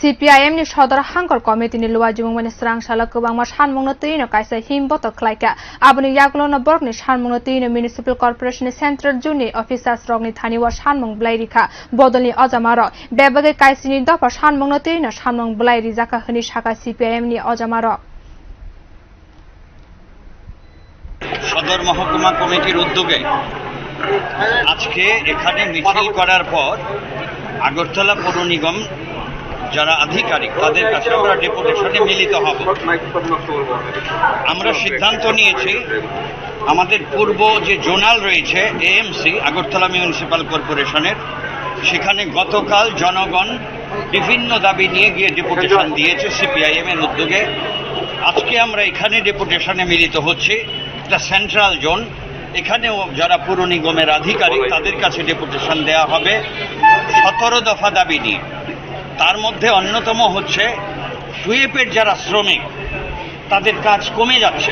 CPIM ni sodor hangkor committee ni luwa jumungmani serang sala kubangma sanmungno tuino kaisa himboto khlaika aboni yaglona borgni sanmungno tuino municipal corporation central juni officers rogni thaniwa sanmung blairikha bodolni ajamaro bebage kaisini dopa sanmungno tuino sanmung blairi jaka hini shaka CPIM ni ajamaro সদর মহকুমা কমিটির উদ্যোগে আজকে এখানে মিছিল করার পর আগরতলা পৌর নিগম যারা আধিকারিক তাদের কাছে আমরা ডেপুটেশনে মিলিত হব। আমরা সিদ্ধান্ত নিয়েছি আমাদের পূর্ব যে জোনাল রয়েছে এএমসি আগরতলা মিউনিসিপাল কর্পোরেশনের সেখানে গতকাল জনগণ বিভিন্ন দাবি নিয়ে গিয়ে ডেপুটেশন দিয়েছে সিপিআইএম এর উদ্যোগে। আজকে আমরা এখানে ডেপুটেশনে মিলিত হচ্ছি। এটা সেন্ট্রাল জোন, এখানেও যারা পৌর নিগমের আধিকারিক তাদের কাছে ডেপুটেশন দেওয়া হবে 17 দফা দাবি নিয়ে। তার মধ্যে অন্যতম হচ্ছে টুয়েপের যারা শ্রমিক তাদের কাজ কমে যাচ্ছে।